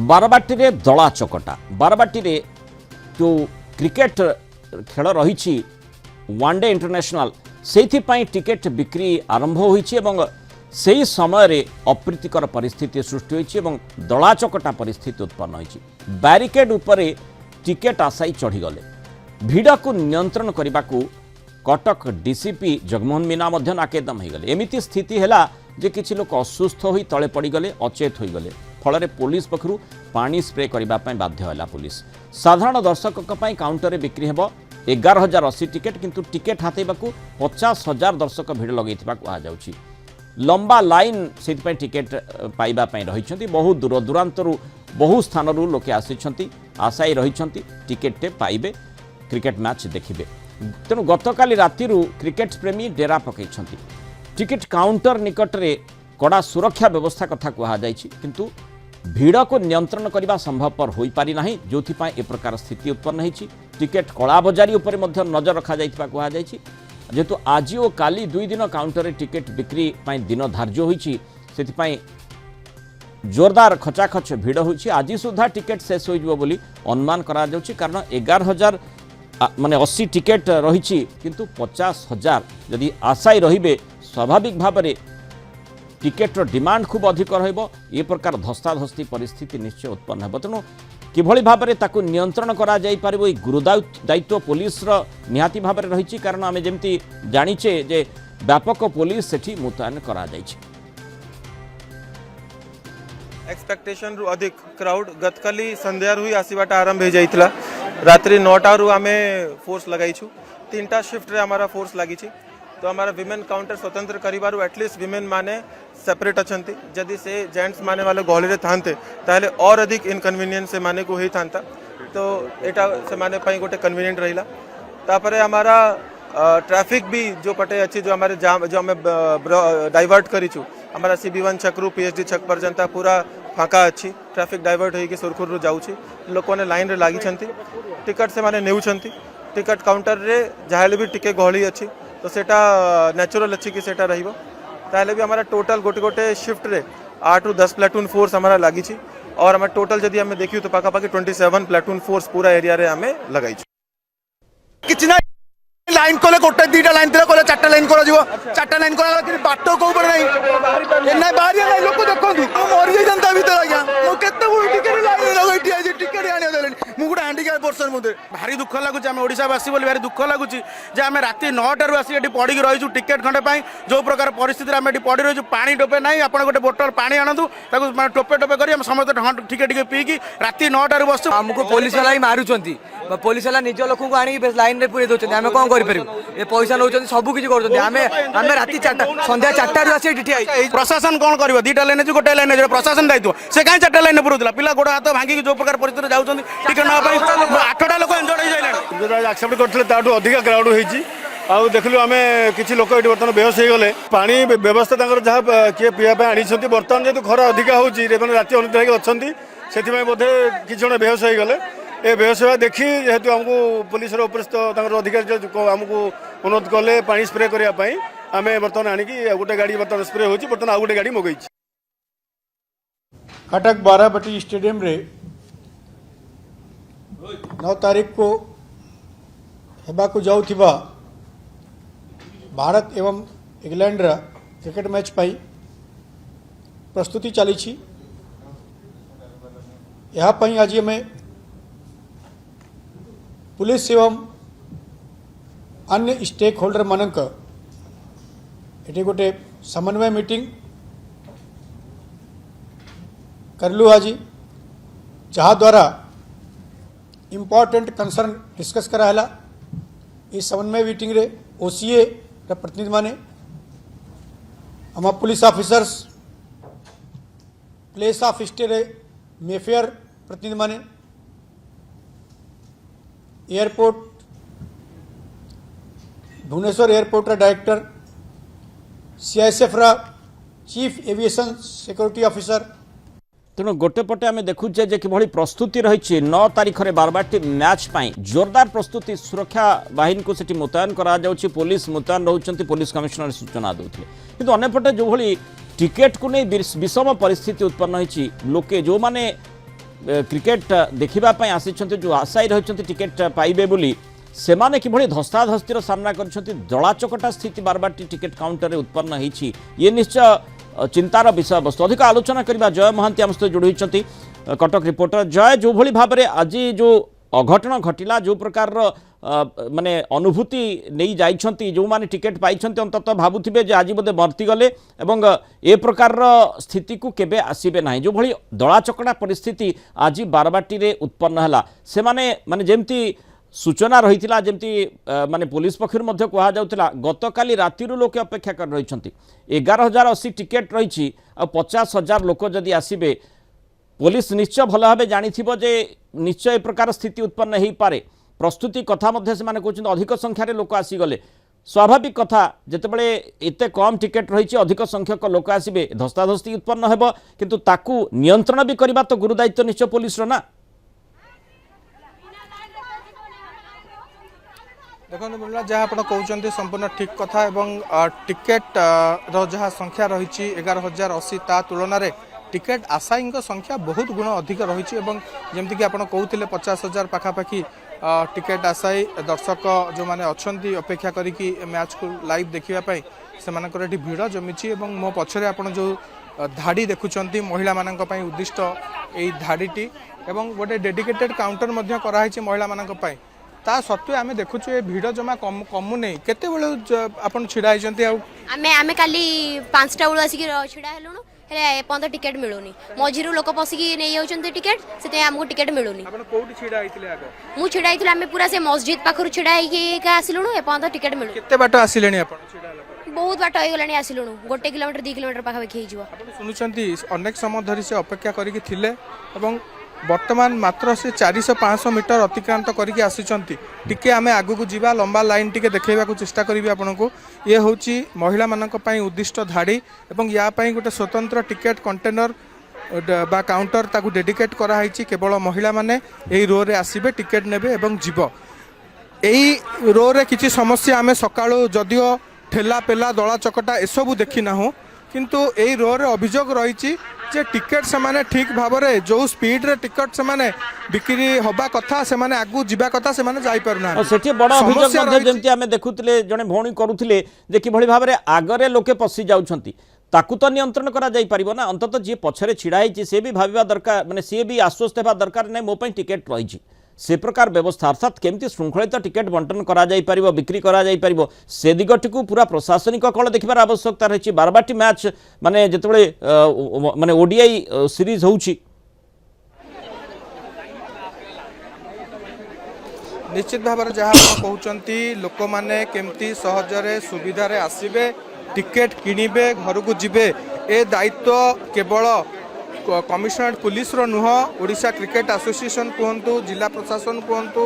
बारबाटी दला चकटा बारबाटी जो क्रिकेट खेल रही वनडे इंटरनेशनल से टिकेट बिक्री आरंभ होई समय अप्रीतिकर परिस्थिति सृष्टि होई दला चकटा परिस्थिति उत्पन्न होई बैरिकेड उपरे टिकेट आशायी चढ़ीगले भिड़ को नियंत्रण करने को कटक डीसीपी जगमोहन मीना नाकेदम हो गले एमती स्थिति है जे किछि लोक असुस्थ हो तले पड़गले अचेत होगले फल पुलिस पक्षर पानी स्प्रे करने बाध्य है पुलिस साधारण दर्शक काउंटर बिक्री हेब 11,080 टिकेट किंतु टिकेट हाथेबा 50,000 दर्शक भिड़ लगे कहुच्छी लंबा लाइन से टिकेट पाइबापी रही बहु दूर दूरांतर बहु स्थान लोके आसी आशायी रही टिकेट पाइबे क्रिकेट मैच देखिए तेणु गतकाली राति क्रिकेट प्रेमी डेरा पकई टिकेट काउंटर निकट में कड़ा सुरक्षा व्यवस्था कथा कहुई किंतु भिड़ को नियंत्रण करने संभवपर हो पारि ना जो ए प्रकार स्थिति उत्पन्न होती टिकेट कला बजारी उपर नजर रखा कहुई जेहेतु आज और काली 2 दिन काउंटर टिकेट बिक्री दिन धार्य होती जोरदार खचाखच भिड़ होती आज सुधा टिकेट शेष हो अनुमान करा कारण 11,000 माने 80 टिकेट रही किंतु 50,000 यदि आशायी रे स्वाभाविक भाव में टिकेटर डिमांड खूब अधिक ये प्रकार धस्ताधस्ती परिस्थिति निश्चय उत्पन्न हो तेणु किभली भाव में ताकू नियंत्रण करा जाई पारिबो गुरुदायित्व पुलिस निहाती भाव में रही कारण आम जमी जानीचे जे व्यापक पुलिस सेठी मुतयन करा जायछि एक्सपेक्टेशन रु अधिक क्राउड गतकाली संध्यार हुई आसवाटा आरंभ हो जाइथिला रात्रि 9टा रु आमे फोर्स लगाइछु 3टा शिफ्ट रे हमारा फोर्स लागी तो हमारा विमेन काउंटर स्वतंत्र करिबारु एटलिस्ट विमेन माने सेपरेट अछंती जदि से जेंट्स माने वाले गहली रे थांते ताले और अधिक इनकन्वीनियंस से माने को ही थांता तो एटा से माने पई गोटे कन्वीनियंट रहिला तापरे हमारा ट्रैफिक भी जो पटे अच्छी जो हमारे जो हमें डाइवर्ट करीचु हमारा CB1 छक रु PhD छक पर्यंत पूरा फाँका अच्छी ट्रैफिक डाइवर्ट होगी सुरखुर रु जाऊँगी लोक ने लाइन रे लागी टिकट से माने नेउछंती टिकट काउंटर रे जहाँ भी टिके गहली अच्छी तो सेटा नेचुरल अच्छी कि सेटा रहिबो ताले भी हमारा टोटल गोटे गोटे शिफ्ट रे 8 रु 10 प्लाटून फोर्स हमारा लागी और हमारे टोटल जदि हमें देखियो तो पाखापाखि 27 प्लाटून फोर्स पूरा एरिया रे हमें लगाई किछि ना लाइन कोले गोटे 2टा लाइन थिला कोले 4टा लाइन करा जिवो 4टा लाइन करा कि बाटो को ऊपर नहीं एना बाहर नहीं लोक देखंतु मर जाई जनता भीतर आज्ञा मो केते बु टिकट लाइन लगाइटी आज टिकट आनी देलेन मु गुडा हैंडीकैप पर्सन मुदे भारी दुख लागुची हम ओडिसा वासी बोली भारी दुख लागुची जे हम राति 9टा रु आसी एटी पड़ी रहिजु टिकट खंडे पई जो प्रकार परिस्थिति हम एटी पड़ी रहिजु पानी टोपे नहीं आपण गोटे बोतल पानी आनंदु ताको माने टोपे टोपे करी हम समस्त टिके टिके पी की राति 9टा रु बसु हमको पुलिस वाला ही मारुचंती पुलिस वाला निज लोक को आनी लाइन रे पुरे दोचंती हमें कोन करि परिबु ए पैसा नौचंती सब किछि करचंती हमें राति 4टा संध्या 4टा रु आसी ठिया प्रशासन कौन कर 2टा लाइन जो गोटे लाइन जो प्रशासन दायित्व से कहीं 4टा लाइन पुरुला पिला गोड़ हाथ भांगी जो प्रकार परिस्थिति जाउछंती टिकट ना 8टा लोक एंजॉय हो जाइलानी एक्सेप्ट करथिले ताटू अधिक क्राउड होईची आउ देखलु आमे किछि लोक एठी बर्तन बेहोश हो गले पानी व्यवस्था तांकर जहाँ किए पीवा पे आनी बर्तमान जेतु खरा अधिक होउची राति अनित होई अछंती सेति बोधे किछि जण बेहोश हो गले ए बेहोश होवा देखी जेहेतु हमको पुलिस उपरिस्थ अधिकारी आमको अनुरोध कले पानी स्प्रे करने आम बर्तमान आणिकी गोटे गाड़ी बर्तमान स्प्रे होची बर्तमान आउ गोटे गाड़ी मगई कटक बाराबटी स्टेडियम रे 9 तारीख को हेबाकु जाउथिबा भारत एवं इंग्लैंड रा क्रिकेट मैच पाई प्रस्तुति चली यहाँ आज हमें पुलिस एवं अन्य स्टेक होल्डर मानक एटी गोटे समन्वय मीटिंग करलु आज जहाँ द्वारा इम्पोर्टेंट कंसर्न डिस्कस कराला इस समन्वय मीटिंग रे OCA प्रतिनिधि माने हम police officers place of stay रे मेफेयर प्रतिनिधि माने airport Bhubaneswar airport director CISF रा चीफ एविएशन सिक्योरिटी ऑफिसर तेणु गोटे पटे आम देखुचे जे कि प्रस्तुति रही 9 तारीख में बारबाटी मैच पाई जोरदार प्रस्तुति सुरक्षा बाहिनी को सेठी मुतयन करा जाउछि पुलिस मुतयन रहउछंती पुलिस कमिश्नर सूचना देउथिले किंतु अन्यपटे जो भली टिकेट को नहीं विषम परिस्थिति उत्पन्न होती लोके जो माने क्रिकेट देखा आसी जो आशायी रही टिकेट पाइबे बोली सेमाने किभଳି धस्ताधस्तिर सामना कर दलाचकटा स्थिति बारबाटी टिकेट काउंटर में उत्पन्न होती ये निश्चय चिंतार विषय वस्तु अधिक आलोचना करने जय महांती आम सहित जोड़ी कटक रिपोर्टर जय जो भली भाव आज जो अघटन घटिला जो प्रकार माने अनुभूति नहीं जाइछंती जो माने टिकेट पाइछंती अंततः भाबुथिबे जे आज बोधे मर्ती गले एवं ए प्रकार स्थिति को केबे आसीबे नाही जो भली दलाचकटा परिस्थिति आज बारबाटी रे उत्पन्न हला से माने जेमती सूचना रही जमती माने पुलिस पक्षर मध्य कहा जाउतला गतकाली रातिरु लोके अपेक्षा कर रही 11,080 टिकेट रही 50,000 लोक जदि आसीबे पुलिस निश्चय भल भाव जानी जे निश्चय ए प्रकार स्थिति उत्पन्न हो पारे प्रस्तुति कथा मध्य से माने कहते अधिक संख्यार लोक आसीगले स्वाभाविक कथा जितेबाला एत कम टिकेट रही अधिक संख्यक लोक आसबे धस्ताधस्ती उत्पन्न होब किंतु ताकू नियंत्रण भी करबा तो गुरुदायित्व निश्चय पुलिस ना। देखो मिलला जहाँ आप कहते संपूर्ण ठीक कथा एवं टिकेट जहाँ संख्या रही 11,080 ता तुलन में टिकेट आशायी संख्या बहुत गुण अधिक रही जमीक आप कहते 50,000 पाखापाखि टिकेट आशायी दर्शक जो मैंने अच्छा अपेक्षा करी मैच को लाइव देखापी से भिड़ जमी मो पछरे आप जो धाड़ी देखुंत महिला मानक उद्दिष्ट यही धाड़ीटी एवं गोटे डेडिकेटेड काउंटर कराई महिला मानक ता सत्वे आमे देखु ए भिड़ जमा कमु नहीं केते बेले आपन छिड़ा आइजंती आमे काली 5टा बेलू आसिक छिड़ा हेलुनु हेले पंद टिकेट मिलुनी मझिरु लोक पसिकी नै जाउचंती टिकेट सेते हमको टिकेट मिलुनी आपन कोठी छिड़ा आइतिले आगो मु छिड़ा आइतिले आमे पूरा से मस्जिद पाखरु छिड़ा आइके का आसिलुनु ए पंद टिकेट मिलु केते बाट आसिलेनी आपन छिड़ा बहुत बाट होई गलानी आसिलुनु 1 किलोमीटर 2 किलोमीटर पाखा बेखै जिवो आपन सुनुचंती अनेक समय धरि से अपेक्षा करिकि थिले एवं वर्तमान मात्र से 400-500 मीटर अतिक्रांत करके आसिचंती टिके आमे आगु को जीवा लंबा लाइन टिके देखैबा को चेष्टा करिवि आपन को ये होची महिला मानक पई उद्दिष्ट धाड़ी एवं या पई गोटे स्वतंत्र टिकेट कंटेनर बा काउंटर ताकू डेडिकेट करा हाइची केवल महिला माने एही रो रे आसीबे टिकेट नेबे एवं जीव एही रो रे किछि समस्या आमे सकाळो जदियो ठेला पेला दला चकटा एसबु देखि नाहु किंतु एही रो रे अभियोग रहिची जे टिकेट से माने ठीक भाव में जो स्पीड रे टिकेट से माने बिक्री होबा कथा से माने आगु जीवा कथा से माने जाई परना सेठी बड़ अभियोग मध्ये जेमति आमे देखुतले जने भौणी करूथिले जे कि भली भाव रे आगरे लोके पसी जाउछंती ताकू तो नियंत्रण करा जाई परिबो ना अंतत जे पछरे छिड़ा हिची से भी भाबिबा दरकार माने से भी आश्वस्त हेबा दरकार नै मो पई टिकेट रहिची से प्रकार व्यवस्था अर्थात केमती श्रृंखलित टिकेट बंटन करा जाई परिबो बिक्री करा जाई परिबो से दिगटी को पूरा प्रशासनिक कल देखिबार आवश्यकता रही बारबाटी मैच माने जेतबे माने ओडीआई सीरीज होउची निश्चित भाव में जहाँ कहते लोक मैंने केमती सहजरे सुविधा आसबे टिकेट किणवे घर को जीवे ए दायित्व केवल कमिशनरेट पुलिस रो नुह ओडिशा क्रिकेट एसोसिएशन कहतु जिला प्रशासन कहतु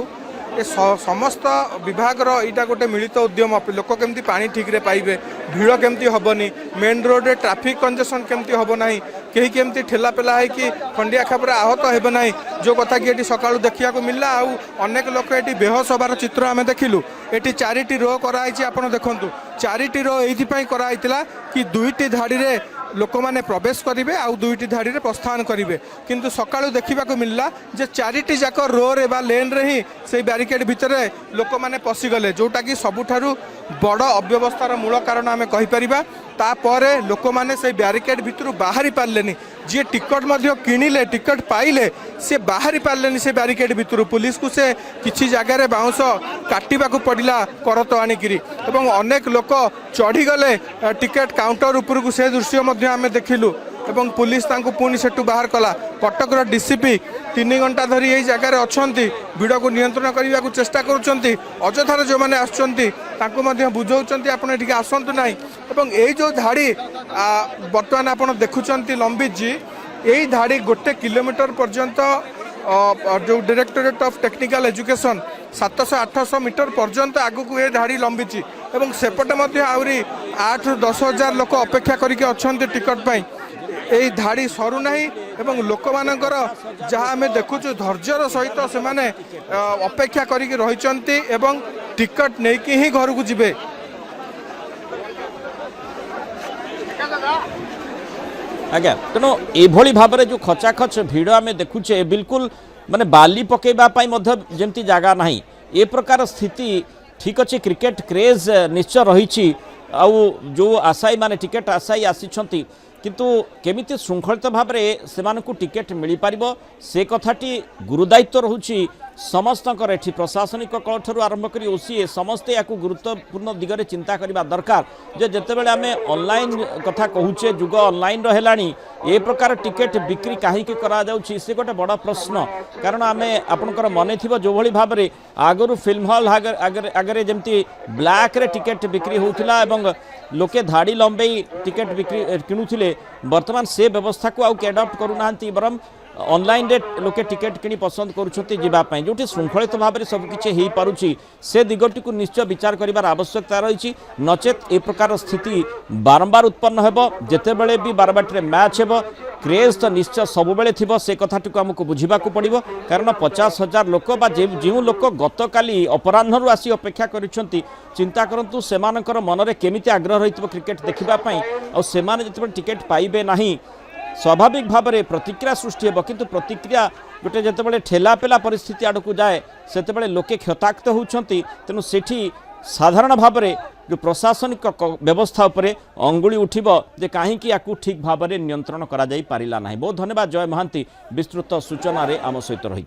ए समस्त विभाग रा गोटे मिलित उद्यम लोक केमती पानी ठीक रे पाइबे भिड़ केमती हबनी मेन रोड रे ट्रैफिक कंजेशन केमती हब नाही कहीं केमती ठेला पेला है कि खंडिया खापर आहत हेब नाही जो कथा कि एटी सकाळु देखिया को मिलला आउ अनेक लोक एटी बेहोश होबार चित्र आमे देखिलु एटी 4टी रो कराई आपण देखंतु 4टी रो एथि पई कराइतिला कि 2टी धाड़ी रे लोक मैंने प्रवेश करेंगे आउ 2टी धाड़ी रे प्रस्थान करेंगे किंतु सकाळु देखा मिलला जे 4टी जाक रो रे बा लेन रे ही से बैरिकेड भितर लोक मैंने पशिगले जोटा कि सबुठारु बड़ अव्यवस्थार मूल कारण आम कहीपर तापर लोक मैंने से बैरिकेड भितर बाहरी पारे जी टिकट किणिले टिकट पाइले से बाहरी पारे से बैरिकेड भितर पुलिस को से किसी जगार बाउंस काटा पड़ा करत आणिकी एवं अनेक लोक चढ़ीगले टिकेट काउंटर उपरकू से दृश्य आम देखिलु एवं पुलिस तांको पुणी सेठू बाहर कला कटकर डीसीपी 3 घंटा धरी यही जगार अच्छा भिड़ को नियंत्रण करने को चेष्टा करुँच अଯଥାରେ जो मैंने आसुँच बुझाऊँ आपड़ ये आसतु ना एवं यही जो धाड़ी बर्तमान आप देखुं लंबित जी यही धाड़ी 1 किलोमीटर पर्यंत जो directorate of technical education 700-800 metre पर्यंत आगु को ये धाड़ी लंबी एवं सेपटे आहरी 8-10 हजार लोक अपेक्षा करके अच्छा टिकट पाई यही धाड़ी सरू नहीं एवं लोक मानकर जहाँ आम देखुचु धैर्यर सहित से माने अपेक्षा करके रही एवं टिकट नहीं ही घर को जीवे। आज्ञा तेणु एभली भाव में जो खचाखच भिड़ आम देखुचे बिल्कुल माने बाली पकेबा जमती जगह ना ए प्रकार स्थिति ठीक अच्छे क्रिकेट क्रेज निश्चय रही जो आशायी माने टिकेट आशायी आसी किंतु केमिति श्रृंखलित भाव में से टिकेट मिल पार से कथाटी गुरुदायित्व रोचे समस्तकर एठी प्रशासनिक कल ठारू आरंभ कर ओसीए समस्ते या गुरुत्वपूर्ण दिगरे चिंता करबा दरकार जे जेतेबेले आमे ऑनलाइन कथा कहूचे जुग ऑनलाइन रहलानी ए प्रकार टिकेट बिक्री काहे करा जाउछि से गोटे बड़ प्रश्न कारण आमे आपनकर मने थिबो जो भली भाव में आगरु फिल्म हॉल आगरे जेमती ब्लैक रे टिकेट बिक्री होउथिला एवं लोके धाड़ी लंबई टिकेट बिक्री किणुथिले वर्तमान से व्यवस्था को आउ एडप्ट करूनांती बरम ऑनलाइन रे लोके टिकेट किनी पसंद करुछंती जीवाई जो श्रृंखलित भाव में सबकि हो पारुछि से दिगटी को निश्चय विचार करिवार आवश्यकता रही नचेत ए प्रकार स्थिति बारंबार उत्पन्न हेबो जेतेबेले भी बारबाटी मैच हेबो क्रेज तो निश्चय सबुबेले थिबो से कथाटी को आमको बुझिबाकू पड़िबो कारण 50,000 लोक बा जो लोक गतकाली अपराह्नरू आसी अपेक्षा करिसंती चिंता करंतु सेमानकर मनरे केमिति आग्रह रहितबो क्रिकेट देखिबा पई आ सेमाने जेतेबेले टिकेट पाइबे नाही स्वाभाविक भाव में प्रतिक्रिया सृष्टि हो किंतु प्रतिक्रिया गोटे जिते ठेलापेला परिस्थिति आड़ को जाए से लोके क्षताक्त होती तेणु सेठी साधारण भाव में जो प्रशासनिक व्यवस्था उपरे अंगुली उठिबो जे कहीं ठीक भाव में नियंत्रण करा जाई पारिला नाही। बहुत धन्यवाद जय महांती विस्तृत सूचना रे आम सहित रही।